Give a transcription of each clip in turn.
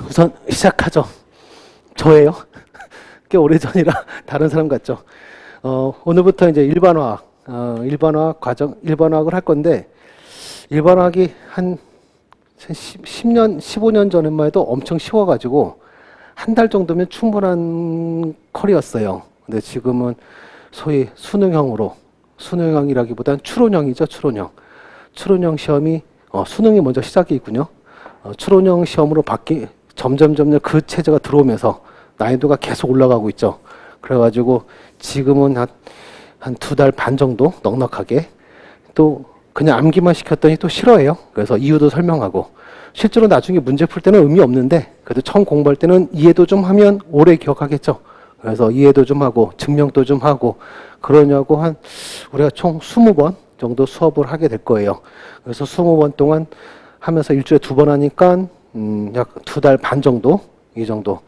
우선 시작하죠. 저예요. 꽤 오래전이라 다른 사람 같죠. 오늘부터 이제 일반화학 과정, 일반화학을 할 건데, 일반화학이 한 10년, 15년 전에만 해도 엄청 쉬워가지고, 한 달 정도면 충분한 컬이었어요. 근데 지금은 소위 수능형이라기보단 추론형이죠, 추론형. 추론형 시험이, 수능이 먼저 시작이 있군요. 추론형 시험으로 점점 그 체제가 들어오면서 난이도가 계속 올라가고 있죠. 그래가지고 지금은 한 2달 반 정도 넉넉하게 또 그냥 암기만 시켰더니 또 싫어해요. 그래서 이유도 설명하고 실제로 나중에 문제 풀 때는 의미 없는데 그래도 처음 공부할 때는 이해도 좀 하면 오래 기억하겠죠. 그래서 이해도 좀 하고 증명도 좀 하고 그러냐고 우리가 총 20번 정도 수업을 하게 될 거예요. 그래서 20번 동안 하면서 일주일에 2번 하니까 약 2달 반 정도 이 정도.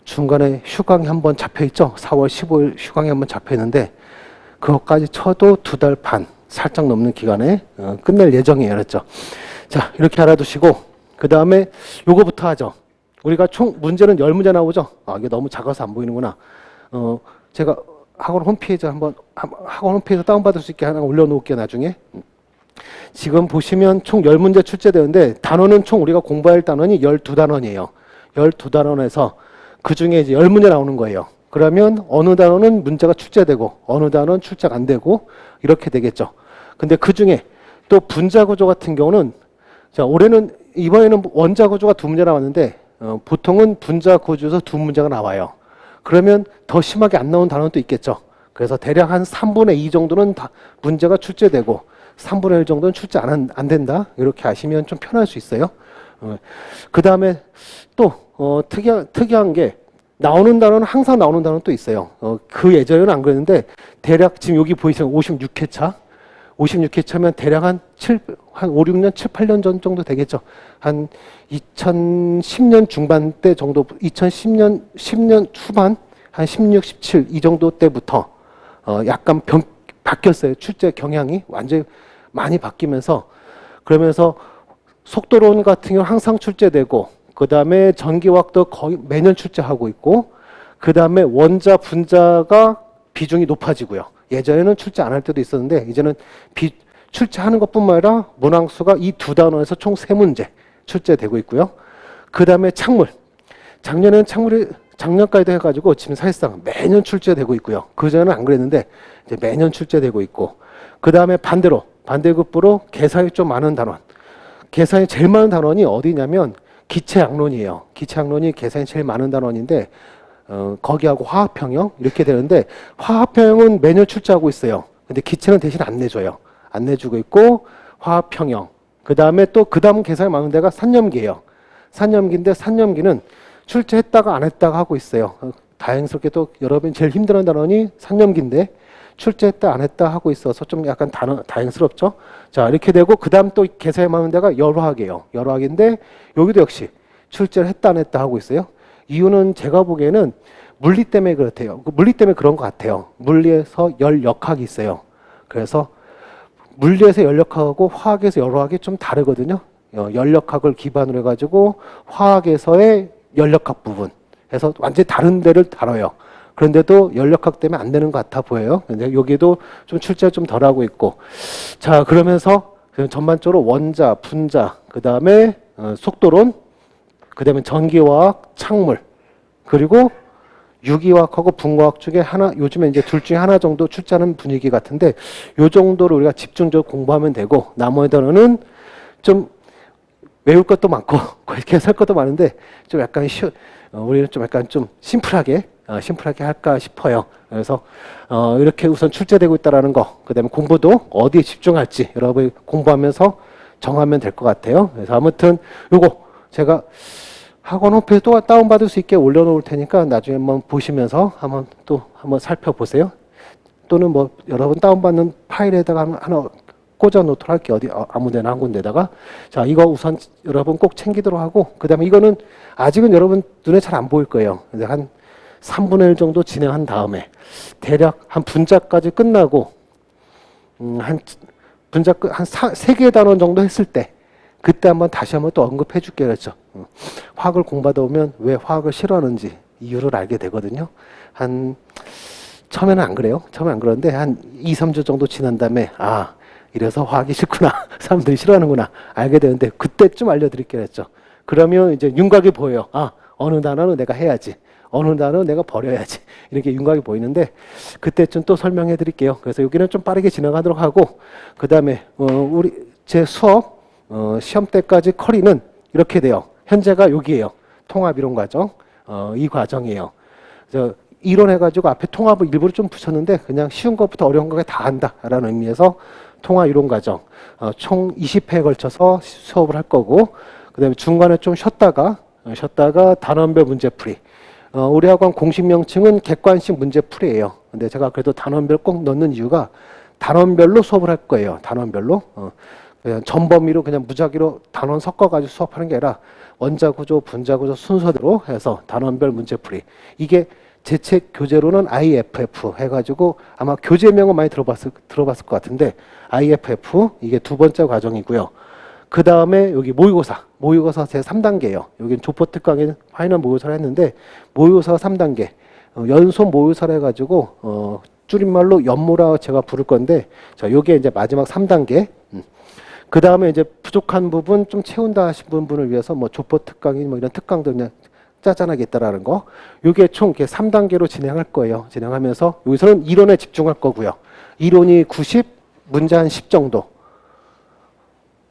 중간에 휴강이 한번 잡혀 있죠. 4월 15일 휴강이 한번 잡혀 있는데 그것까지 쳐도 2달 반 살짝 넘는 기간에 끝낼 예정이에요. 그랬죠. 자, 이렇게 알아두시고 그 다음에 요거부터 하죠. 우리가 총 문제는 10문제 나오죠. 이게 너무 작아서 안 보이는구나. 제가 학원 홈페이지 학원 홈페이지 다운받을 수 있게 하나 올려놓을게요. 나중에. 지금 보시면 총 10문제 출제되는데 단원은 총 우리가 공부할 단원이 12단원이에요. 12단원에서 그 중에 이제 10문제 나오는 거예요. 그러면 어느 단원은 문제가 출제되고 어느 단원은 출제가 안 되고 이렇게 되겠죠. 근데 그 중에 또 분자구조 같은 경우는 자, 이번에는 원자구조가 2문제 나왔는데 보통은 분자구조에서 2문제가 나와요. 그러면 더 심하게 안 나온 단원도 있겠죠. 그래서 대략 한 3분의 2 정도는 다 문제가 출제되고 3분의 1 정도는 출제 안 된다. 이렇게 아시면 좀 편할 수 있어요. 그 다음에 또 특이한 게 나오는 단어는 항상 나오는 단어는 또 있어요. 그 예전에는 안 그랬는데 대략 지금 여기 보이시는 56회차 56회차면 대략 한 5, 6년, 7, 8년 전 정도 되겠죠. 한 2010년 중반 때 정도, 10년 후반, 한 16, 17 이 정도 때부터 약간 바뀌었어요. 출제 경향이 완전히 많이 바뀌면서 그러면서 속도론 같은 경우 항상 출제되고 그 다음에 전기화학도 거의 매년 출제하고 있고 그 다음에 원자, 분자가 비중이 높아지고요. 예전에는 출제 안 할 때도 있었는데 이제는 출제하는 것뿐만 아니라 문항수가 이 2단원에서 총 3문제 출제되고 있고요. 그 다음에 창물. 작년에는 작년까지도 해가지고 지금 사실상 매년 출제되고 있고요. 그전에는 안 그랬는데 이제 매년 출제되고 있고 그 다음에 반대급부로 계산이 좀 많은 단원. 계산이 제일 많은 단원이 어디냐면 기체양론이에요. 기체양론이 계산이 제일 많은 단원인데 거기하고 화학평형 이렇게 되는데 화학평형은 매년 출제하고 있어요. 근데 기체는 대신 안 내줘요. 안 내주고 있고 화학평형. 그 다음에 또 그 다음 계산이 많은 데가 산염기예요. 산염기인데 산염기는 출제했다가 안 했다가 하고 있어요. 다행스럽게 또 여러분이 제일 힘든 단원이 산염기인데 출제했다 안 했다 하고 있어서 좀 약간 다행스럽죠. 자, 이렇게 되고 그 다음 또 계산이 많은 데가 열화학이에요. 열화학인데 여기도 역시 출제를 했다 안 했다 하고 있어요. 이유는 제가 보기에는 물리 때문에 그렇대요. 물리 때문에 그런 것 같아요. 물리에서 열역학이 있어요. 그래서 물리에서 열역학하고 화학에서 열화학이 좀 다르거든요. 열역학을 기반으로 해가지고 화학에서의 열역학 부분 해서 완전히 다른 데를 다뤄요. 그런데도 열역학 때문에 안 되는 것 같아 보여요. 근데 여기도 좀 출제를 좀 덜 하고 있고. 자, 그러면서 전반적으로 원자, 분자, 그 다음에 속도론, 그 다음에 전기화학, 창물, 그리고 유기화학하고 분과학 중에 하나, 요즘에 이제 둘 중에 하나 정도 출제하는 분위기 같은데, 요 정도로 우리가 집중적으로 공부하면 되고, 나머지 단어는 좀 외울 것도 많고, 계산할 것도 많은데, 좀 약간 우리는 좀 약간 좀 심플하게 할까 싶어요. 그래서, 이렇게 우선 출제되고 있다라는 거, 그 다음에 공부도 어디에 집중할지 여러분이 공부하면서 정하면 될 것 같아요. 그래서 아무튼, 요거 제가 학원 홈페이지 또 다운받을 수 있게 올려놓을 테니까 나중에 한번 보시면서 한번 살펴보세요. 또는 뭐 여러분 다운받는 파일에다가 하나 꽂아 놓도록 할게요. 아무데나 한 군데다가. 자, 이거 우선 여러분 꼭 챙기도록 하고, 그 다음에 이거는 아직은 여러분 눈에 잘 안 보일 거예요. 근데 한 3분의 1 정도 진행한 다음에 대략 한 분자까지 끝나고 한 3개의 단원 정도 했을 때 그때 다시 한번 또 언급해 줄게요. 그랬죠. 화학을 공부하다 보면 왜 화학을 싫어하는지 이유를 알게 되거든요. 처음에는 안 그래요. 처음에 안 그러는데 한 2, 3주 정도 지난 다음에 이래서 화학이 싫구나. 사람들이 싫어하는구나. 알게 되는데 그때쯤 알려드릴게요 했죠. 그러면 이제 윤곽이 보여요. 어느 단어는 내가 해야지. 어느 단어는 내가 버려야지. 이렇게 윤곽이 보이는데 그때쯤 또 설명해 드릴게요. 그래서 여기는 좀 빠르게 지나가도록 하고 그 다음에 제 수업 시험 때까지 커리는 이렇게 돼요. 현재가 여기에요. 통합이론 과정. 이 과정이에요. 그래서 이론해가지고 앞에 통합을 일부러 좀 붙였는데 그냥 쉬운 것부터 어려운 것까지 다 한다라는 의미에서 통합 이론 과정 총 20회에 걸쳐서 수업을 할 거고 그 다음에 중간에 좀 쉬었다가 단원별 문제풀이 우리 학원 공식 명칭은 객관식 문제풀이에요. 근데 제가 그래도 단원별 꼭 넣는 이유가 단원별로 수업을 할 거예요. 단원별로 그냥 전범위로 그냥 무작위로 단원 섞어가지고 수업하는 게 아니라 원자구조, 분자구조 순서대로 해서 단원별 문제풀이 이게 제 책 교재로는 IFF 해가지고 아마 교재명은 많이 들어봤을 것 같은데 IFF 이게 두 번째 과정이고요. 그 다음에 여기 모의고사 제 3단계예요. 여기는 조포 특강에 파이널 모의고사를 했는데 모의고사가 3단계 연속 모의고사를 해가지고 줄임말로 연모라 제가 부를 건데 자 요게 이제 마지막 3단계 그 다음에 이제 부족한 부분 좀 채운다 하신 분을 위해서 뭐 조포 특강이 뭐 이런 특강도 그냥 짜잔하게 있다라는 거. 이게 총 이렇게 3단계로 진행할 거예요. 진행하면서 여기서는 이론에 집중할 거고요. 이론이 90, 문제 한 10 정도.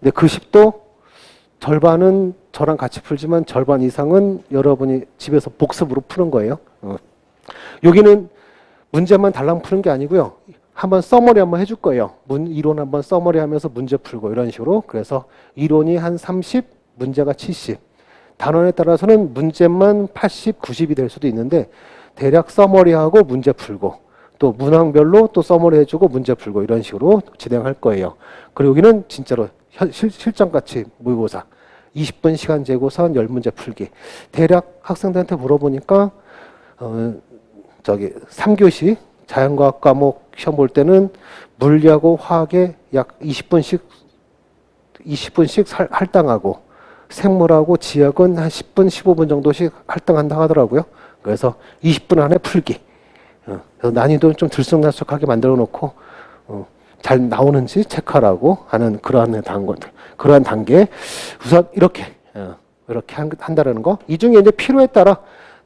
근데 그 10도 절반은 저랑 같이 풀지만 절반 이상은 여러분이 집에서 복습으로 푸는 거예요. 여기는 문제만 달랑 푸는 게 아니고요. 한번 서머리 한번 해줄 거예요. 이론 한번 서머리 하면서 문제 풀고 이런 식으로. 그래서 이론이 한 30, 문제가 70. 단원에 따라서는 문제만 80, 90이 될 수도 있는데 대략 서머리하고 문제 풀고 또 문항별로 또 서머리 해주고 문제 풀고 이런 식으로 진행할 거예요. 그리고 여기는 진짜로 실전같이 모의고사 20분 시간 재고서 10문제 풀기. 대략 학생들한테 물어보니까 3교시 자연과학 과목 시험 볼 때는 물리하고 화학에 약 20분씩 할당하고 생물하고 지역은 한 10분, 15분 정도씩 할당한다 하더라고요. 그래서 20분 안에 풀기. 그래서 난이도를 좀 들쑥날쑥하게 만들어 놓고 잘 나오는지 체크하라고 하는 그러한 단계. 우선 이렇게 한다라는 거. 이 중에 이제 필요에 따라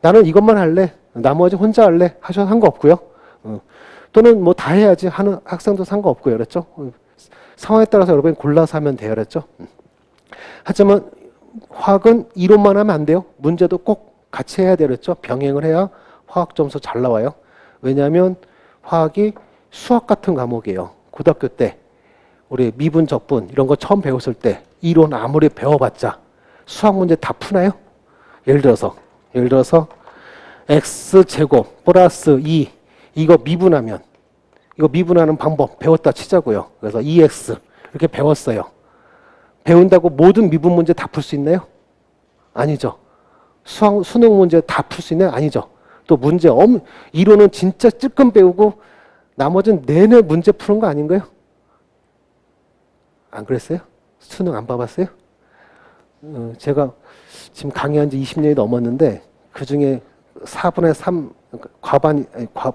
나는 이것만 할래, 나머지 혼자 할래 하셔도 상관없고요. 또는 뭐 다 해야지 하는 학생도 상관없고요. 그랬죠? 상황에 따라서 여러분이 골라서 하면 돼요. 그랬죠? 하지만 화학은 이론만 하면 안 돼요. 문제도 꼭 같이 해야 되겠죠. 병행을 해야 화학 점수 잘 나와요. 왜냐하면 화학이 수학 같은 과목이에요. 고등학교 때 우리 미분, 적분 이런 거 처음 배웠을 때 이론 아무리 배워봤자 수학 문제 다 푸나요? 예를 들어서 x제곱 플러스 2 이거 미분하는 방법 배웠다 치자고요. 그래서 2x 이렇게 배웠어요. 배운다고 모든 미분 문제 다 풀 수 있나요? 아니죠. 수능 문제 다 풀 수 있나요? 아니죠. 또 문제 이론은 진짜 찔끔 배우고 나머지는 내내 문제 푸는 거 아닌가요? 안 그랬어요? 수능 안 봐봤어요? 제가 지금 강의한 지 20년이 넘었는데 그중에 4분의 3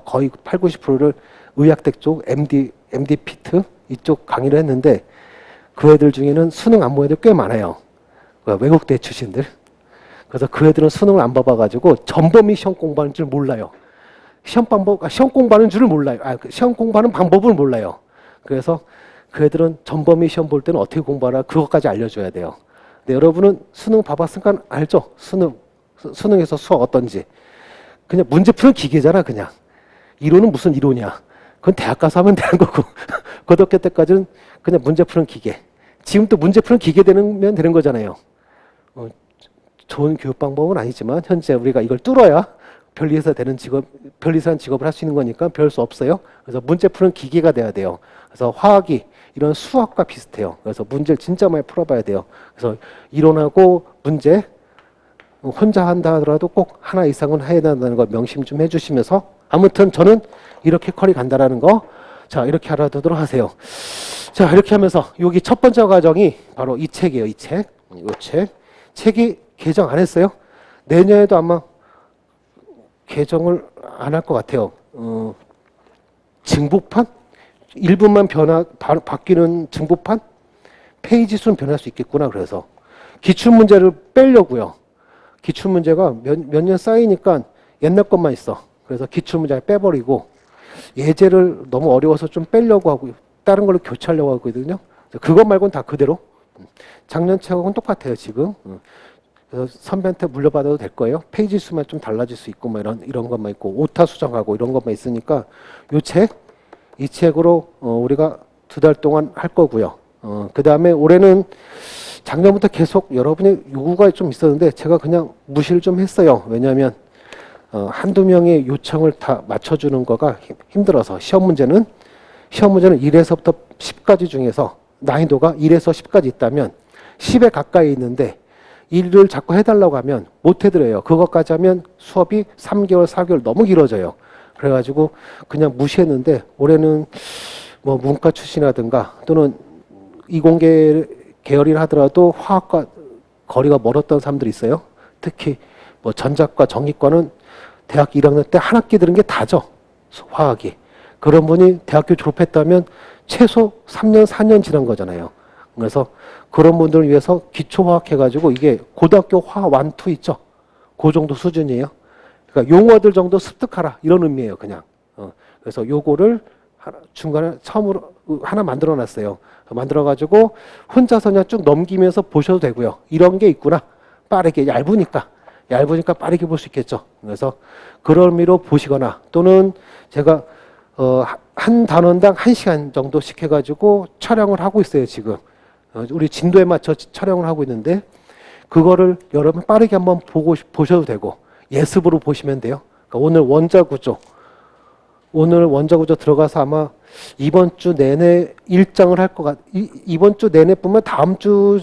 거의 8, 90%를 의학대 쪽 MD 피트 이쪽 강의를 했는데 그 애들 중에는 수능 안 본 애들 꽤 많아요. 외국대 출신들. 그래서 그 애들은 수능을 안 봐봐가지고 전범위 시험 공부하는 줄 몰라요. 시험 공부하는 줄을 몰라요. 시험 공부하는 방법을 몰라요. 그래서 그 애들은 전범위 시험 볼 때는 어떻게 공부하라 그것까지 알려줘야 돼요. 근데 여러분은 수능 봐봤으니까 알죠? 수능에서 수학 어떤지. 그냥 문제 푸는 기계잖아, 그냥. 이론은 무슨 이론이야. 그건 대학 가서 하면 되는 거고. 고등학교 때까지는 그냥 문제 푸는 기계. 지금 또 문제 푸는 기계 되면 되는 거잖아요. 좋은 교육 방법은 아니지만 현재 우리가 이걸 뚫어야 변리사한 직업을 할 수 있는 거니까 별 수 없어요. 그래서 문제 푸는 기계가 돼야 돼요. 그래서 화학이 이런 수학과 비슷해요. 그래서 문제를 진짜 많이 풀어봐야 돼요. 그래서 이론하고 문제 혼자 한다 하더라도 꼭 하나 이상은 해야 된다는 거 명심 좀 해주시면서 아무튼 저는 이렇게 컬이 간다라는 거 자 이렇게 알아두도록 하세요. 자 이렇게 하면서 여기 첫 번째 과정이 바로 이 책이에요. 이 책. 책이 개정 안 했어요? 내년에도 아마 개정을 안 할 것 같아요. 증보판? 일부만 바뀌는 증보판? 페이지 수는 변할 수 있겠구나. 그래서 기출문제를 빼려고요. 기출문제가 몇 년 쌓이니까 옛날 것만 있어. 그래서 기출문제를 빼버리고 예제를 너무 어려워서 좀 빼려고 하고 다른 걸로 교체하려고 하거든요. 그것 말고는 다 그대로. 작년 책하고는 똑같아요, 지금. 그래서 선배한테 물려받아도 될 거예요. 페이지 수만 좀 달라질 수 있고, 뭐 이런 것만 있고, 오타 수정하고 이런 것만 있으니까 이 책으로 우리가 2달 동안 할 거고요. 그 다음에 올해는 작년부터 계속 여러분의 요구가 좀 있었는데 제가 그냥 무시를 좀 했어요. 왜냐하면 한두 명의 요청을 다 맞춰주는 거가 힘들어서 시험 문제는 1에서부터 10까지 중에서 난이도가 1에서 10까지 있다면 10에 가까이 있는데 1을 자꾸 해달라고 하면 못 해드려요. 그것까지 하면 수업이 3개월, 4개월 너무 길어져요. 그래가지고 그냥 무시했는데 올해는 뭐 문과 출신이라든가 또는 이공계 계열이라 하더라도 화학과 거리가 멀었던 사람들이 있어요. 특히 뭐 전자과, 전기과는 대학 1학년 때 한 학기 들은 게 다죠. 화학이. 그런 분이 대학교 졸업했다면 최소 3년, 4년 지난 거잖아요. 그래서 그런 분들을 위해서 기초화학 해가지고 이게 고등학교 화학 1, 2 있죠. 그 정도 수준이에요. 그러니까 용어들 정도 습득하라 이런 의미예요. 그냥. 그래서 요거를 중간에 처음으로 하나 만들어 놨어요. 만들어가지고 혼자서 그냥 쭉 넘기면서 보셔도 되고요. 이런 게 있구나. 빠르게 얇으니까 빠르게 볼 수 있겠죠. 그래서 그런 의미로 보시거나 또는 제가 한 단원당 1시간 정도씩 해가지고 촬영을 하고 있어요. 지금 우리 진도에 맞춰 촬영을 하고 있는데 그거를 여러분 빠르게 한번 보셔도 되고 예습으로 보시면 돼요. 그러니까 오늘 원자구조 들어가서 아마 이번 주 내내 일정을 할 것 이번 주 내내뿐만 다음 주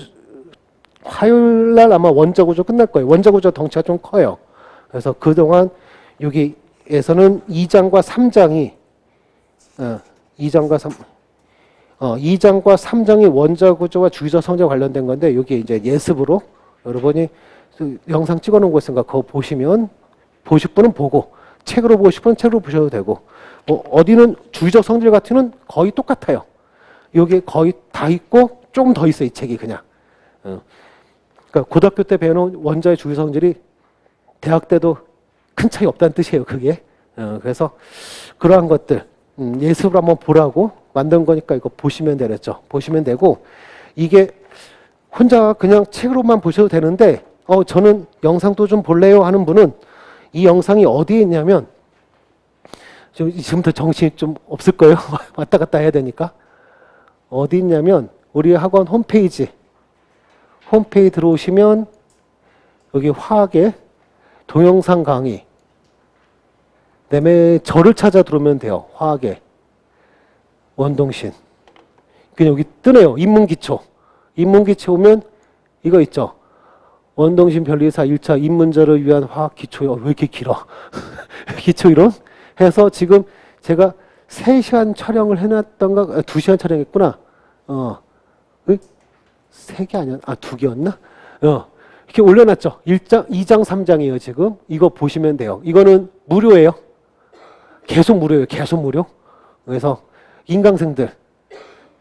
화요일 날 아마 원자구조 끝날 거예요. 원자구조 덩치가 좀 커요. 그래서 그동안 여기에서는 2장과 3장이 2장과 3장이 원자구조와 주기적 성질과 관련된 건데 여기 이제 예습으로 여러분이 영상 찍어 놓은 거 있으니까 그거 보시면 보실 분은 보고 책으로 보실 분은 책으로 보셔도 되고 뭐 어디는 주기적 성질 같은 거의 똑같아요. 여기 거의 다 있고 조금 더 있어요. 이 책이 그냥. 그러니까 고등학교 때 배우는 원자의 주기적 성질이 대학 때도 큰 차이 없다는 뜻이에요. 그게. 그래서 그러한 것들 예습을 한번 보라고 만든 거니까 이거 보시면 되겠죠. 보시면 되고 이게 혼자 그냥 책으로만 보셔도 되는데 저는 영상도 좀 볼래요 하는 분은 이 영상이 어디에 있냐면 지금부터 정신이 좀 없을 거예요. 왔다 갔다 해야 되니까. 어디 있냐면 우리 학원 홈페이지 들어오시면 여기 화학의 동영상 강의 그다음에 저를 찾아 들어오면 돼요. 화학의 원동신. 그냥 여기 뜨네요. 입문기초 오면 이거 있죠. 원동신 변리사 1차 입문자를 위한 화학 기초. 왜 이렇게 길어? 기초 이론 해서 지금 제가 3시간 촬영을 해놨던가 2시간 촬영했구나. 3개 아니야? 2개였나? 이렇게 올려놨죠. 2장 3장이에요. 지금 이거 보시면 돼요. 이거는 무료예요. 계속 무료예요. 계속 무료. 그래서 인강생들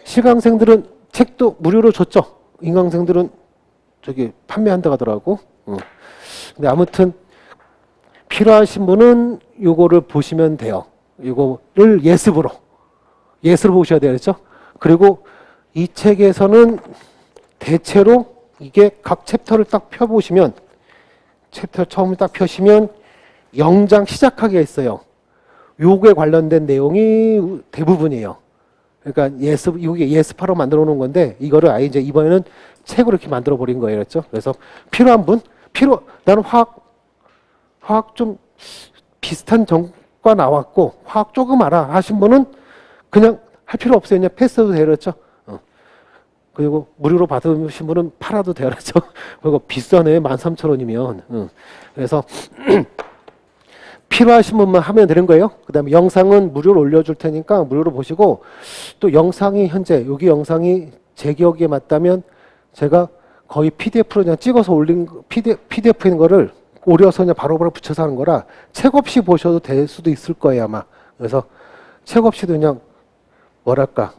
실강생들은 책도 무료로 줬죠. 인강생들은 저기 판매한다고 하더라고. 근데 아무튼 필요하신 분은 요거를 보시면 돼요. 이거를 예습으로 보셔야 되겠죠. 그리고 이 책에서는 대체로 이게 각 챕터를 딱 펴보시면 챕터 처음을 딱 펴시면 영장 시작하기가 있어요. 요거에 관련된 내용이 대부분이에요. 그러니까 이게 예습하러 만들어 놓은 건데 이거를 아예 이제 이번에는 책으로 이렇게 만들어 버린 거예요. 그렇죠? 그래서 필요한 분 나는 화학 좀 비슷한 전과 나왔고 화학 조금 알아 하신 분은 그냥 할 필요 없어요. 그냥 패스해도 돼요. 그렇죠? 그리고 무료로 받으신 분은 팔아도 돼요. 그렇죠? 그리고 비싸네. 13,000원이면. 그래서 필요하신 분만 하면 되는 거예요. 그 다음에 영상은 무료로 올려줄 테니까 무료로 보시고 또 영상이 현재 여기 영상이 제 기억에 맞다면 제가 거의 PDF로 그냥 찍어서 올린 PDF인 거를 오려서 그냥 바로바로 붙여서 하는 거라 책 없이 보셔도 될 수도 있을 거예요, 아마. 그래서 책 없이도 그냥 뭐랄까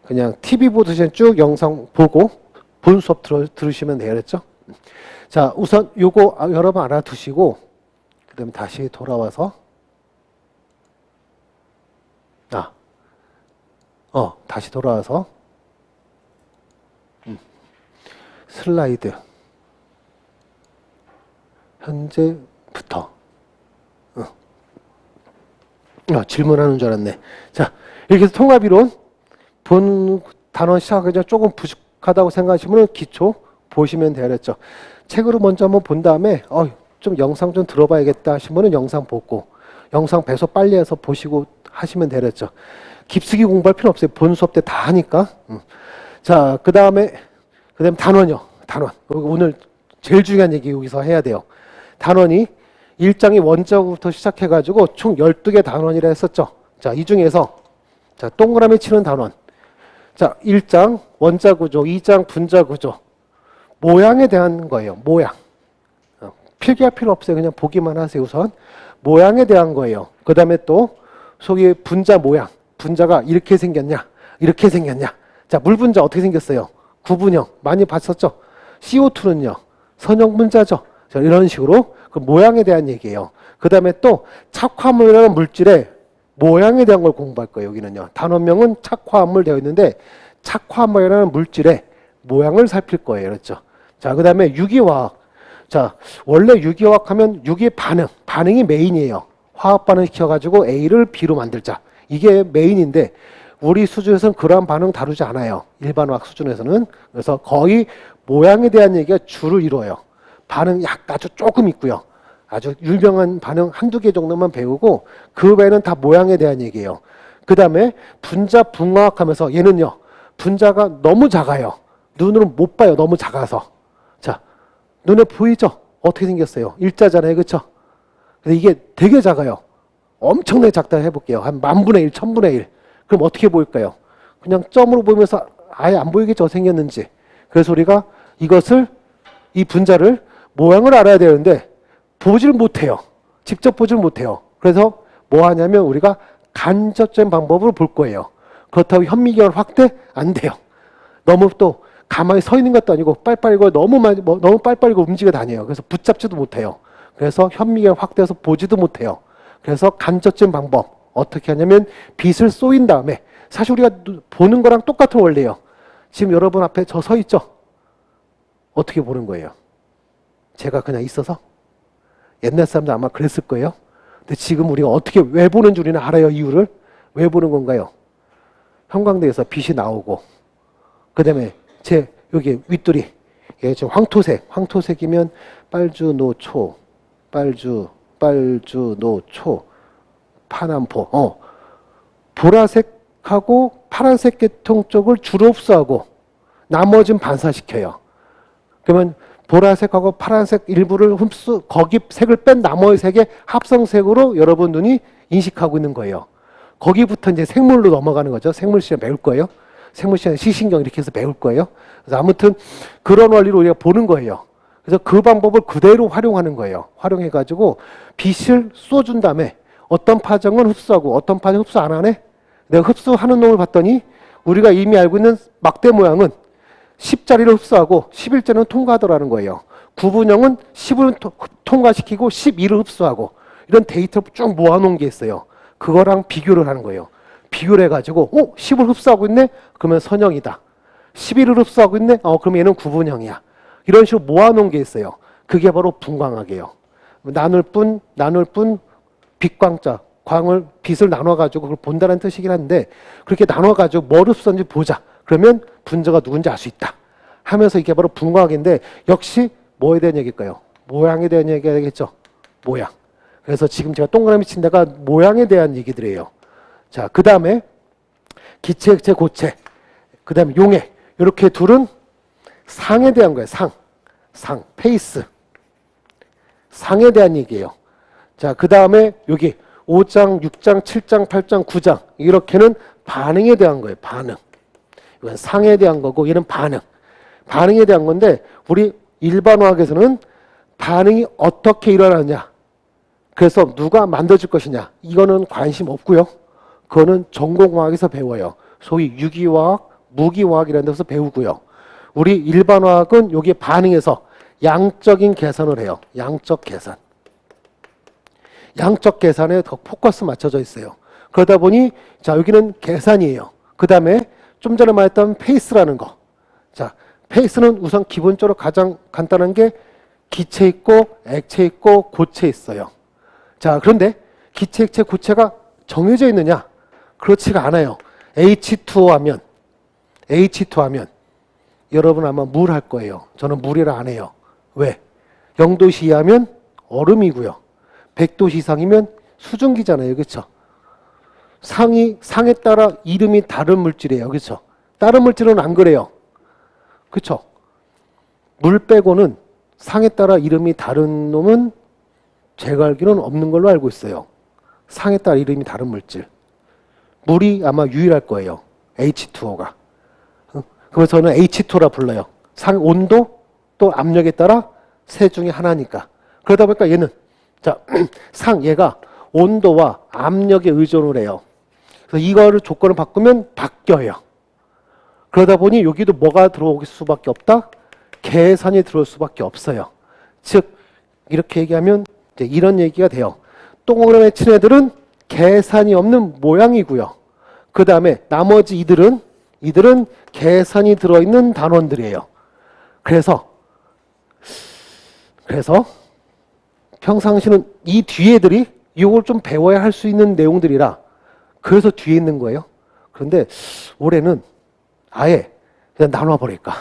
그냥 TV 보듯이 쭉 영상 보고 본 수업 들으시면 되겠죠. 자, 우선 요거 여러분 알아두시고 그다음에 다시 돌아와서 다시 돌아와서 슬라이드 현재부터 질문하는 줄 알았네. 자, 이렇게 해서 통합이론 본 단원 시작하기 전에 조금 부족하다고 생각하시면 기초 보시면 되겠죠. 책으로 먼저 한번 본 다음에 좀 영상 좀 들어봐야겠다 하시면 영상 보고 영상 배속 빨리 해서 보시고 하시면 되겠죠. 깊숙이 공부할 필요 없어요. 본 수업 때 다 하니까. 자, 그 다음에 단원이요. 단원. 오늘 제일 중요한 얘기 여기서 해야 돼요. 단원이 1장이 원자구부터 시작해가지고 총 12개 단원이라 했었죠. 자, 이 중에서 자, 동그라미 치는 단원. 자, 1장 원자구조, 2장 분자구조. 모양에 대한 거예요. 모양. 필기할 필요 없어요. 그냥 보기만 하세요. 우선 모양에 대한 거예요. 그 다음에 또 속에 분자 모양. 분자가 이렇게 생겼냐, 이렇게 생겼냐. 자, 물 분자 어떻게 생겼어요? 구분형 많이 봤었죠. CO2는요, 선형 분자죠. 자, 이런 식으로 그 모양에 대한 얘기예요. 그 다음에 또 착화물이라는 물질의 모양에 대한 걸 공부할 거예요. 여기는요. 단원명은 착화물 되어 있는데 착화물이라는 물질의 모양을 살필 거예요. 그렇죠? 자, 그 다음에 유기화학. 자, 원래 유기화학 하면 유기 반응이 메인이에요. 화학 반응 시켜가지고 A를 B로 만들자. 이게 메인인데 우리 수준에서는 그러한 반응 다루지 않아요. 일반 화학 수준에서는. 그래서 거의 모양에 대한 얘기가 주를 이루어요. 반응 약간 아주 조금 있고요. 아주 유명한 반응 한두 개 정도만 배우고 그 외에는 다 모양에 대한 얘기예요. 그 다음에 분자 분화학 하면서 얘는요. 분자가 너무 작아요. 눈으로 못 봐요. 너무 작아서. 자, 눈에 보이죠? 어떻게 생겼어요? 일자잖아요. 그렇죠? 근데 이게 되게 작아요. 엄청나게 작다 해볼게요. 한 10,000분의 1, 1000분의 1. 그럼 어떻게 보일까요? 그냥 점으로 보면서 아예 안 보이겠죠? 생겼는지. 그래서 우리가 이 분자를 모양을 알아야 되는데 보질 못해요. 직접 보질 못해요. 그래서 뭐 하냐면 우리가 간접적인 방법으로 볼 거예요. 그렇다고 현미경을 확대? 안 돼요. 너무 또 가만히 서 있는 것도 아니고 빨빨리 너무 빨빨리 움직여 다녀요. 그래서 붙잡지도 못해요. 그래서 현미경을 확대해서 보지도 못해요. 그래서 간접적인 방법 어떻게 하냐면 빛을 쏘인 다음에 사실 우리가 보는 거랑 똑같은 원리예요. 지금 여러분 앞에 저 서 있죠? 어떻게 보는 거예요? 제가 그냥 있어서? 옛날 사람들 아마 그랬을 거예요. 근데 지금 우리가 왜 보는 줄 우리는 알아요. 이유를? 왜 보는 건가요? 형광등에서 빛이 나오고 그 다음에 여기 윗돌이 지금 황토색이면 빨주노초 빨주노초 파남포 보라색하고 파란색 계통 쪽을 주로 흡수하고 나머지는 반사시켜요. 그러면 보라색하고 파란색 일부를 거기 색을 뺀 나머지 색의 합성색으로 여러분 눈이 인식하고 있는 거예요. 거기부터 이제 생물로 넘어가는 거죠. 생물 시간 배울 거예요. 생물 시간 시신경 이렇게 해서 배울 거예요. 그래서 아무튼 그런 원리로 우리가 보는 거예요. 그래서 그 방법을 그대로 활용하는 거예요. 활용해가지고 빛을 쏘준 다음에 어떤 파장은 흡수하고 어떤 파장은 흡수 안 하네? 내가 흡수하는 놈을 봤더니 우리가 이미 알고 있는 막대 모양은 10자리를 흡수하고 11자리는 통과하더라는 거예요. 구분형은 10을 통과시키고 12를 흡수하고 이런 데이터를 쭉 모아놓은 게 있어요. 그거랑 비교를 하는 거예요. 비교를 해가지고 10을 흡수하고 있네? 그러면 선형이다. 11을 흡수하고 있네? 그러면 얘는 구분형이야. 이런 식으로 모아놓은 게 있어요. 그게 바로 분광학이에요. 나눌 뿐 빛광자, 빛을 나눠가지고 그걸 본다는 뜻이긴 한데 그렇게 나눠가지고 뭘 흡수한지 보자. 그러면 분자가 누군지 알 수 있다. 하면서 이게 바로 분광학인데 역시 뭐에 대한 얘기일까요? 모양에 대한 얘기가 되겠죠. 모양. 그래서 지금 제가 동그라미 친 데가 모양에 대한 얘기들이에요. 자, 그 다음에 기체, 액체, 고체, 그 다음에 용해. 이렇게 둘은 상에 대한 거예요. 상, 페이스. 상에 대한 얘기예요. 자, 그 다음에 여기 5장, 6장, 7장, 8장, 9장 이렇게는 반응에 대한 거예요. 반응. 이건 상에 대한 거고 얘는 반응. 반응에 대한 건데 우리 일반화학에서는 반응이 어떻게 일어나느냐, 그래서 누가 만들어질 것이냐, 이거는 관심 없고요. 그거는 전공화학에서 배워요. 소위 유기화학, 무기화학이라는 데서 배우고요. 우리 일반화학은 여기에 반응해서 양적인 계산을 해요. 양적 계산. 양적 계산에 더 포커스 맞춰져 있어요. 그러다 보니 자, 여기는 계산이에요. 그 다음에 좀 전에 말했던 페이스라는 거. 자, 페이스는 우선 기본적으로 가장 간단한 게 기체 있고 액체 있고 고체 있어요. 자, 그런데 기체, 액체, 고체가 정해져 있느냐? 그렇지가 않아요. H2O 하면 여러분 아마 물 할 거예요. 저는 물이라 안 해요. 왜? 0도씨 이하면 얼음이고요. 100도씨 이상이면 수증기잖아요. 그렇죠? 상에 따라 이름이 다른 물질이에요. 그렇죠? 다른 물질은 안 그래요. 그렇죠? 물 빼고는 상에 따라 이름이 다른 놈은 제가 알기로는 없는 걸로 알고 있어요. 상에 따라 이름이 다른 물질. 물이 아마 유일할 거예요. H2O가. 그래서 저는 H2O라 불러요. 상 온도 또 압력에 따라 세 중에 하나니까. 그러다 보니까 얘는 자, 얘가 온도와 압력에 의존을 해요. 그래서 이거를 조건을 바꾸면 바뀌어요. 그러다 보니 여기도 뭐가 들어올 수밖에 없다? 계산이 들어올 수밖에 없어요. 즉 이렇게 얘기하면 이제 이런 얘기가 돼요. 동그라미 친 애들은 계산이 없는 모양이고요. 그 다음에 나머지 이들은 계산이 들어있는 단원들이에요. 그래서 평상시는 이 뒤에 애들이 이걸 좀 배워야 할 수 있는 내용들이라 그래서 뒤에 있는 거예요. 그런데 올해는 아예 그냥 나눠버릴까.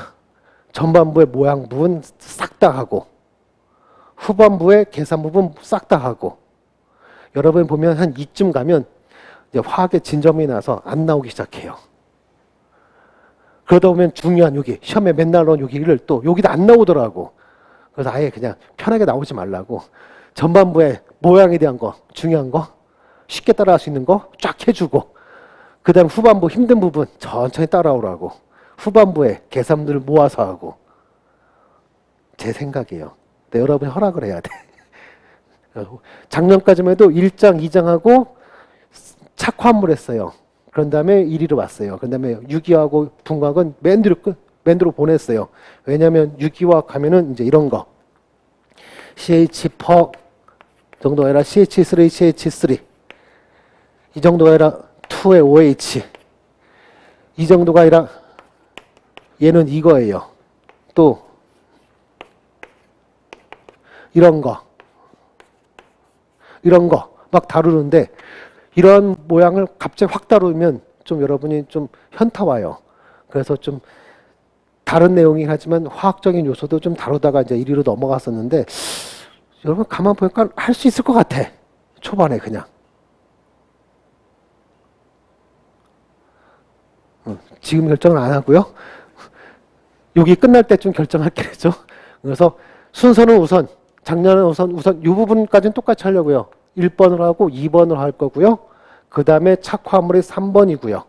전반부의 모양 부분 싹 다 하고 후반부의 계산 부분 싹 다 하고. 여러분 보면 한 이쯤 가면 이제 화학의 진점이 나서 안 나오기 시작해요. 그러다 보면 중요한 여기 시험에 맨날 나온 여기를 또 여기도 안 나오더라고. 그래서 아예 그냥 편하게 나오지 말라고 전반부에 모양에 대한 거, 중요한 거, 쉽게 따라할 수 있는 거 쫙 해주고, 그 다음 후반부 힘든 부분 천천히 따라오라고 후반부에 계산들을 모아서 하고. 제 생각이에요. 근데 여러분이 허락을 해야 돼. 작년까지만 해도 1장, 2장하고 착화합물 했어요. 그런 다음에 1위로 왔어요. 그런 다음에 유기화하고 분과학은 맨 뒤로 보냈어요. 왜냐하면 유기화학 하면은 이제 이런 거 CH4 정도가 아니라 CH3, CH3 이 정도가 아니라 2의 OH 이 정도가 아니라 얘는 이거예요. 또 이런 거 막 다루는데 이런 모양을 갑자기 확 다루면 좀 여러분이 좀 현타 와요. 그래서 좀 다른 내용이긴 하지만 화학적인 요소도 좀 다루다가 이제 1위로 넘어갔었는데 여러분 가만 보니까 할 수 있을 것 같아. 초반에 그냥. 지금 결정은 안 하고요. 여기 끝날 때쯤 결정할게 되죠. 그래서 순서는 우선 작년은 우선 이 부분까지는 똑같이 하려고요. 1번을 하고 2번을 할 거고요. 그 다음에 착화물이 3번이고요.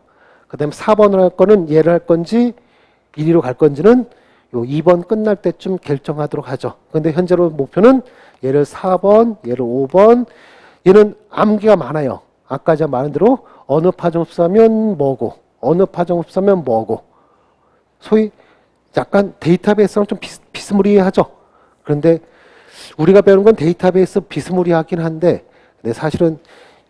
그 다음에 4번을 할 거는 얘를 할 건지 1위로 갈 건지는 요 2번 끝날 때쯤 결정하도록 하죠. 근데 현재로 목표는 얘를 4번, 얘를 5번. 얘는 암기가 많아요. 아까 제가 말한 대로 어느 파종흡사면 뭐고 어느 파종흡사면 뭐고. 소위 약간 데이터베이스랑 좀 비스무리하죠. 그런데 우리가 배우는 건 데이터베이스 비스무리하긴 한데 근데 사실은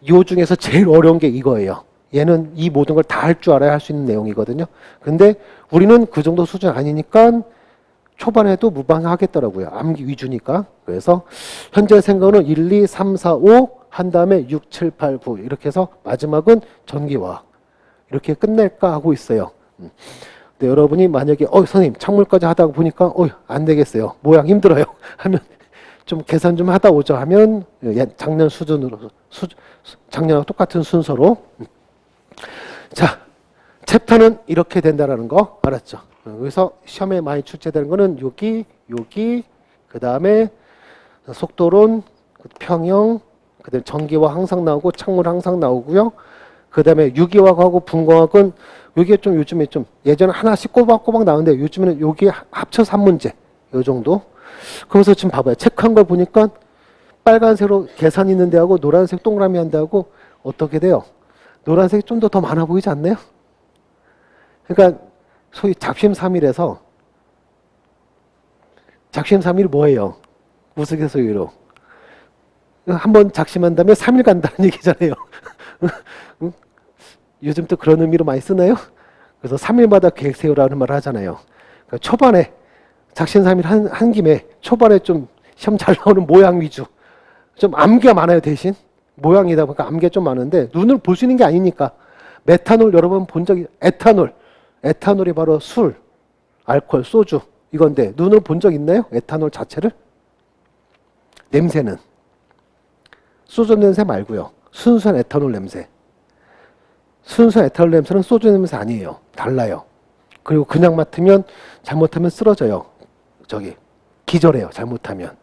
이 중에서 제일 어려운 게 이거예요. 얘는 이 모든 걸 다 할 줄 알아야 할 수 있는 내용이거든요. 근데 우리는 그 정도 수준 아니니까 초반에도 무방하겠더라고요. 암기 위주니까. 그래서 현재 생각은 1, 2, 3, 4, 5 한 다음에 6, 7, 8, 9 이렇게 해서 마지막은 전기화학 이렇게 끝낼까 하고 있어요. 근데 여러분이 만약에 선생님 창물까지 하다 보니까 안 되겠어요. 모양 힘들어요. 하면 좀 계산 좀 하다 오죠 하면 작년 수준으로 작년과 똑같은 순서로. 자, 챕터는 이렇게 된다라는 거 알았죠? 그래서 시험에 많이 출제되는 거는 여기, 그 다음에 속도론, 평형, 그 다음에 전기화 항상 나오고 창문 항상 나오고요. 그 다음에 유기화학하고 분광학은 여기에 좀 요즘에 좀 예전에 하나씩 꼬박꼬박 나오는데 요즘에는 여기 합쳐서 한 문제 요 정도. 그래서 지금 봐봐요. 체크한 걸 보니까 빨간색으로 계산 있는 데하고 노란색 동그라미 한 데하고 어떻게 돼요? 노란색이 좀 더 많아 보이지 않나요? 그러니까 소위 작심삼일에서 작심삼일 뭐예요? 우스갯소리로 한번 작심한 다음에 3일 간다는 얘기잖아요. 요즘 또 그런 의미로 많이 쓰나요? 그래서 3일마다 계획 세우라는 말을 하잖아요. 그러니까 초반에 작심삼일 한 김에 초반에 좀 시험 잘 나오는 모양 위주. 좀 암기가 많아요. 대신 모양이다 보니까 암기가 좀 많은데 눈으로 볼 수 있는 게 아니니까. 메탄올 여러분 본 적이 에탄올이 바로 술, 알코올, 소주 이건데 눈으로 본 적 있나요? 에탄올 자체를? 냄새는 소주 냄새 말고요. 순수한 에탄올 냄새. 순수한 에탄올 냄새는 소주 냄새 아니에요. 달라요. 그리고 그냥 맡으면 잘못하면 쓰러져요. 기절해요. 잘못하면.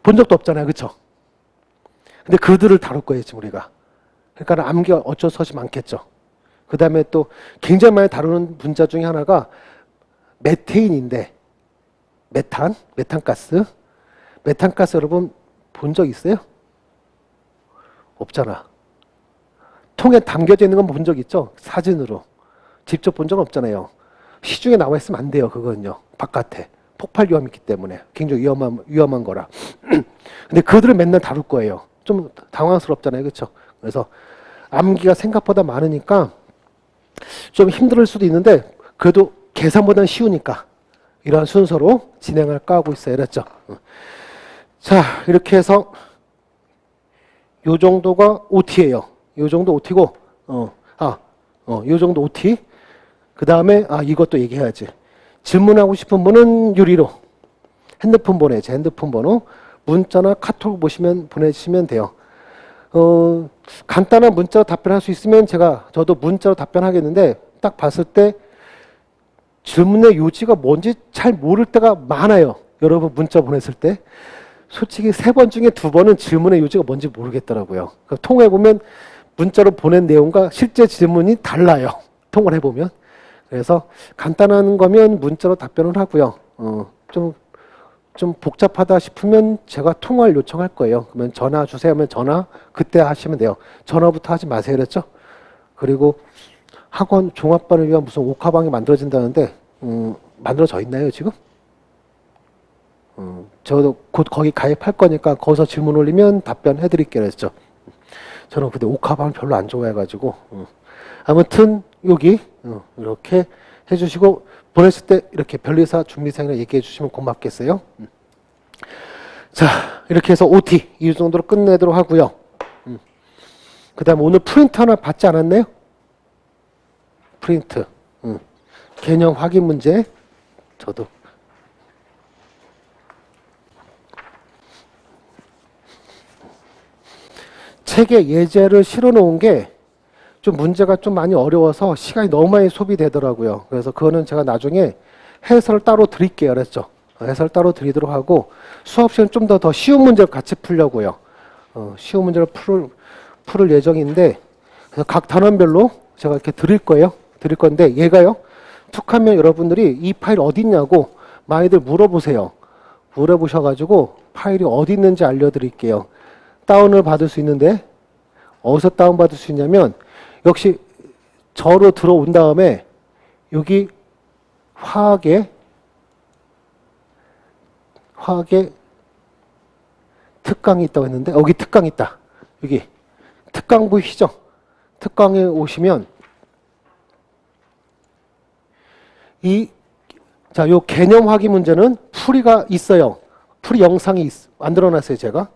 본 적도 없잖아요. 그렇죠? 근데 그들을 다룰 거예요. 지금 우리가. 그러니까 암기가 어쩔 수 없이 많겠죠. 그 다음에 또 굉장히 많이 다루는 분자 중에 하나가 메테인인데 메탄가스 여러분 본 적 있어요? 없잖아. 통에 담겨져 있는 건 본 적 있죠? 사진으로. 직접 본 적은 없잖아요. 시중에 나와 있으면 안 돼요. 그거는요. 바깥에. 폭발 위험이 있기 때문에. 굉장히 위험한 거라. 근데 그들을 맨날 다룰 거예요. 좀 당황스럽잖아요. 그렇죠? 그래서 암기가 생각보다 많으니까 좀 힘들 수도 있는데 그래도 계산보다는 쉬우니까 이러한 순서로 진행할까 하고 있어요. 그랬죠? 자, 이렇게 해서 요 정도가 OT예요. 요 정도 OT고, 요 정도 OT. 그 다음에, 이것도 얘기해야지. 질문하고 싶은 분은 유리로 핸드폰 제 핸드폰 번호, 문자나 카톡 보내주시면 돼요. 간단한 문자로 답변할 수 있으면 저도 문자로 답변하겠는데, 딱 봤을 때 질문의 요지가 뭔지 잘 모를 때가 많아요. 여러분 문자 보냈을 때. 솔직히 3번 중에 2번은 질문의 요지가 뭔지 모르겠더라고요. 통화해보면 문자로 보낸 내용과 실제 질문이 달라요. 통화를 해보면. 그래서 간단한 거면 문자로 답변을 하고요. 좀 복잡하다 싶으면 제가 통화를 요청할 거예요. 그러면 전화 주세요 하면 전화 그때 하시면 돼요. 전화부터 하지 마세요. 그랬죠? 그리고 학원 종합반을 위한 무슨 옥화방이 만들어진다는데 만들어져 있나요 지금? 저도 곧 거기 가입할 거니까 거기서 질문 올리면 답변해 드릴게요. 그랬죠? 저는 근데 옥화방을 별로 안 좋아해가지고 아무튼 여기 이렇게 해주시고 보냈을 때 이렇게 변리사 중리사항이라 얘기해 주시면 고맙겠어요. 자, 이렇게 해서 OT 이 정도로 끝내도록 하고요. 그 다음 오늘 프린트 하나 받지 않았나요? 프린트 개념 확인 문제 저도 책에 예제를 실어 놓은 게 좀 문제가 좀 많이 어려워서 시간이 너무 많이 소비되더라고요. 그래서 그거는 제가 나중에 해설을 따로 드릴게요. 그랬죠? 해설 따로 드리도록 하고 수업 시간 좀 더 쉬운 문제를 같이 풀려고요. 쉬운 문제를 풀을 예정인데 그래서 각 단원별로 제가 이렇게 드릴 건데 얘가요. 툭하면 여러분들이 이 파일 어디 있냐고 많이들 물어보세요. 물어보셔가지고 파일이 어디 있는지 알려드릴게요. 다운을 받을 수 있는데 어디서 다운받을 수 있냐면 역시 저로 들어온 다음에 여기 화학의 특강이 있다고 했는데 여기 특강 있다. 여기 특강 보이시죠? 특강에 오시면 요 개념 확인 문제는 풀이가 있어요. 풀이 영상이 만들어놨어요. 제가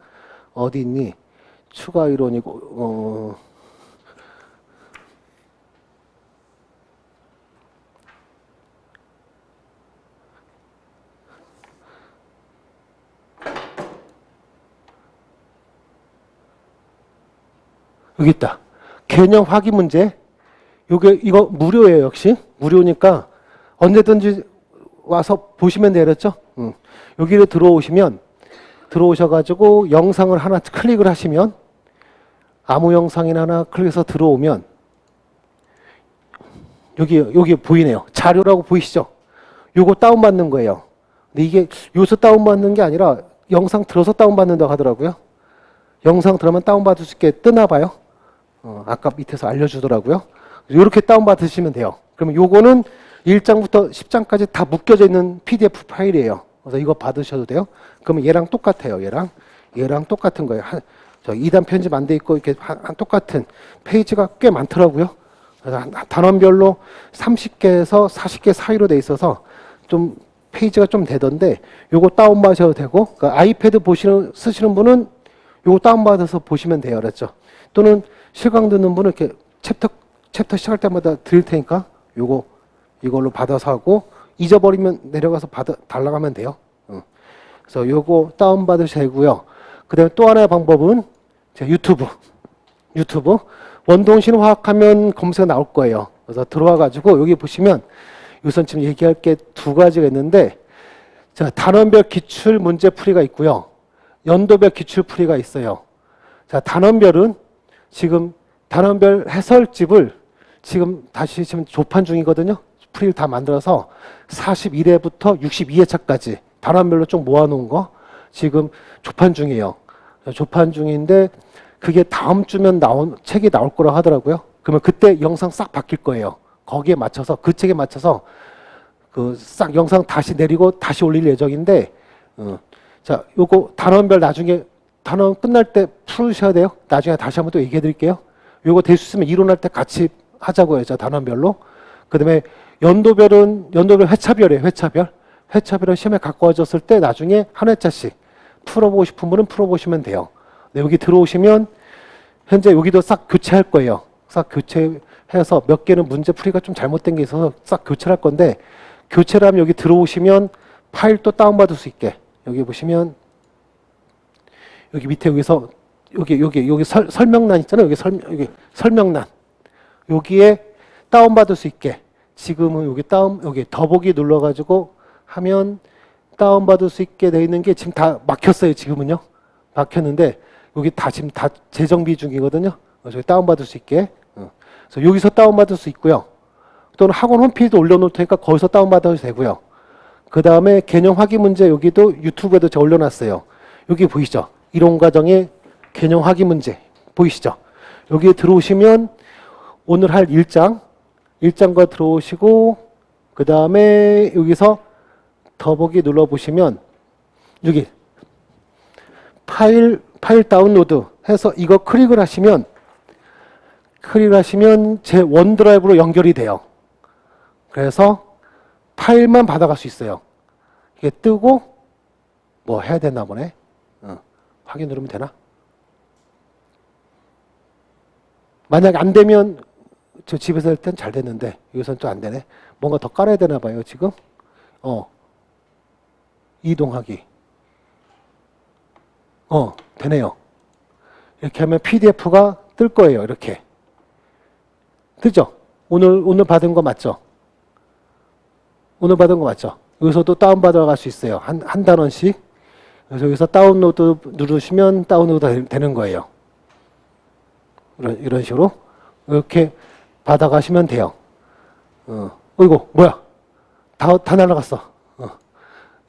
어디 있니? 추가 이론이고 여기 있다. 개념 확인 문제. 이거 무료예요. 역시 무료니까 언제든지 와서 보시면 되겠죠. 여기를 들어오셔가지고 영상을 하나 클릭을 하시면 아무 영상이나 하나 클릭해서 들어오면 여기 보이네요. 자료라고 보이시죠? 요거 다운받는 거예요. 근데 이게 여기서 다운받는 게 아니라 영상 들어서 다운받는다고 하더라고요. 영상 들어면 다운받을 수 있게 뜨나 봐요. 아까 밑에서 알려주더라고요. 이렇게 다운받으시면 돼요. 그러면 요거는 1장부터 10장까지 다 묶여져 있는 PDF 파일이에요. 그래서 이거 받으셔도 돼요. 그러면 얘랑 똑같아요. 얘랑 똑같은 거예요. 저 2단 편집 안 돼 있고 이렇게 똑같은 페이지가 꽤 많더라고요. 그래서 단원별로 30개에서 40개 사이로 돼 있어서 좀 페이지가 좀 되던데 요거 다운받으셔도 되고, 그러니까 아이패드 쓰시는 분은 요거 다운받아서 보시면 돼요. 그렇죠? 또는 실강 듣는 분은 이렇게 챕터 시작할 때마다 드릴 테니까 이걸로 받아서 하고, 잊어버리면 내려가서 달라가면 돼요. 그래서 요거 다운받으셔도 되고요. 그 다음에 또 하나의 방법은 유튜브 원동신 화학하면 검색어 나올 거예요. 그래서 들어와 가지고 여기 보시면 우선 지금 얘기할 게 두 가지가 있는데, 자, 단원별 기출 문제 풀이가 있고요. 연도별 기출 풀이가 있어요. 자, 단원별은 지금 단원별 해설집을 지금 조판 중이거든요. 풀이를 다 만들어서 41회부터 62회차까지 단원별로 좀 모아놓은 거 지금 조판 중이에요. 조판 중인데 그게 다음 주면 책이 나올 거라고 하더라고요. 그러면 그때 영상 싹 바뀔 거예요. 거기에 맞춰서, 그 책에 맞춰서 싹 영상 다시 내리고 다시 올릴 예정인데, 자, 요거 단원별 나중에 단원 끝날 때 풀으셔야 돼요. 나중에 다시 한번 또 얘기해 드릴게요. 요거 될 수 있으면 이론할 때 같이 하자고 해서 단원별로. 그 다음에 연도별 회차별이에요. 회차별은 시험에 갖고 와줬을 때 나중에 한 회차씩 풀어보고 싶은 분은 풀어보시면 돼요. 네, 여기 들어오시면 현재 여기도 싹 교체할 거예요. 싹 교체해서 몇 개는 문제 풀이가 좀 잘못된 게 있어서 싹 교체를 할 건데, 교체를 하면 여기 들어오시면 파일 또 다운받을 수 있게, 여기 보시면 여기 밑에 여기 설명란 있잖아요. 여기 설명란, 여기에 다운받을 수 있게 지금은 여기 더보기 눌러가지고 하면 다운받을 수 있게 되어 있는 게 지금 다 막혔어요. 지금은요. 막혔는데 여기 지금 다 재정비 중이거든요. 그래서 다운받을 수 있게. 그래서 여기서 다운받을 수 있고요. 또는 학원 홈페이지도 올려놓을 테니까 거기서 다운받아도 되고요. 그 다음에 개념 확인 문제 여기도 유튜브에도 제가 올려놨어요. 여기 보이시죠? 이론과정의 개념 확인 문제 보이시죠? 여기에 들어오시면 오늘 할 1장과 들어오시고, 그 다음에 여기서 더보기 눌러보시면 여기 파일 다운로드 해서 이거 클릭을 하시면 제 원드라이브로 연결이 돼요. 그래서 파일만 받아갈 수 있어요. 이게 뜨고 뭐 해야 되나 보네. 확인 누르면 되나? 만약 안 되면 저 집에서 할 땐 잘 됐는데 여기서는 또 안 되네. 뭔가 더 깔아야 되나 봐요 지금. 이동하기. 되네요. 이렇게 하면 PDF가 뜰 거예요. 이렇게. 그죠? 오늘 받은 거 맞죠? 오늘 받은 거 맞죠? 여기서도 다운받아 갈 수 있어요. 한 단원씩. 그래서 여기서 다운로드 누르시면 다운로드 되는 거예요. 이런 식으로. 이렇게 받아가시면 돼요. 어이구, 뭐야? 다 날아갔어.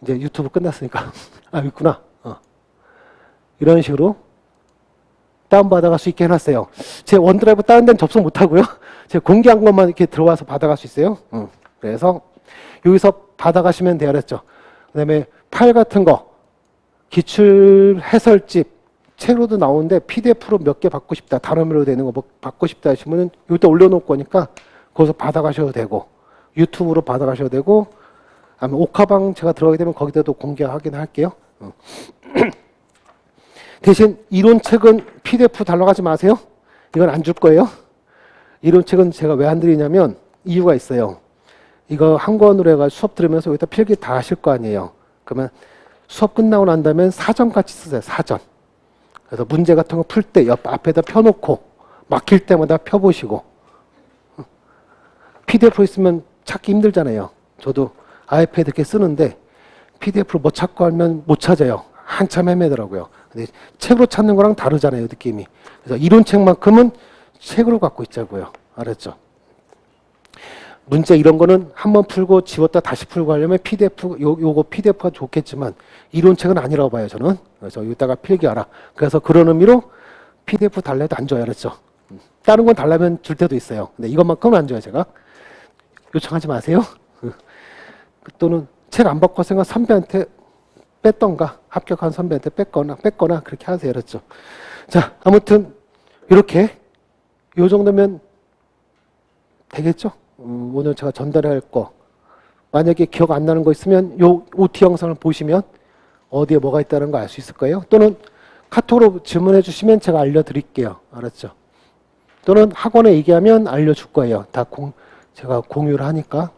이제 유튜브 끝났으니까. 있구나. 이런 식으로 다운받아갈 수 있게 해놨어요. 제 원드라이브 다른 데는 접속 못하고요. 제가 공개한 것만 이렇게 들어와서 받아갈 수 있어요. 그래서 여기서 받아가시면 돼요. 그랬죠. 그 다음에 파일 같은 거, 기출 해설집, 책으로도 나오는데 PDF로 몇 개 받고 싶다, 단어별로 되는 거 뭐 받고 싶다 하시면은 여기다 올려놓을 거니까 거기서 받아가셔도 되고, 유튜브로 받아가셔도 되고, 아니면 옥하방 제가 들어가게 되면 거기다도 공개하긴 할게요. 대신 이론책은 PDF 달라고 하지 마세요. 이건 안 줄 거예요. 이론책은 제가 왜 안 드리냐면 이유가 있어요. 이거 한 권으로 해가지고 수업 들으면서 여기다 필기 다 하실 거 아니에요. 그러면 수업 끝나고 난 다음에 사전 같이 쓰세요. 사전. 그래서 문제 같은 거 풀 때 옆 앞에다 펴놓고 막힐 때마다 펴보시고. PDF로 있으면 찾기 힘들잖아요. 저도 아이패드 이렇게 쓰는데 PDF로 뭐 찾고 하면 못 찾아요. 한참 헤매더라고요. 근데 책으로 찾는 거랑 다르잖아요, 느낌이. 그래서 이론책만큼은 책으로 갖고 있자고요. 알았죠? 문제 이런 거는 한번 풀고 지웠다 다시 풀고 하려면 PDF, 요거 PDF가 좋겠지만 이론책은 아니라고 봐요, 저는. 그래서 여기다가 필기하라. 그래서 그런 의미로 PDF 달래도 안 줘요, 알았죠? 다른 건 달라면 줄 때도 있어요. 근데 이것만큼은 안 줘요, 제가. 요청하지 마세요. 또는 책 안 받고 생각 선배한테 뺐던가, 합격한 선배한테 뺐거나 그렇게 하세요, 알았죠? 자, 아무튼 이렇게 요 정도면 되겠죠? 오늘 제가 전달할 거 만약에 기억 안 나는 거 있으면 요 OT 영상을 보시면 어디에 뭐가 있다는 거 알 수 있을 거예요. 또는 카톡으로 질문해 주시면 제가 알려드릴게요. 알았죠? 또는 학원에 얘기하면 알려줄 거예요. 제가 공유를 하니까.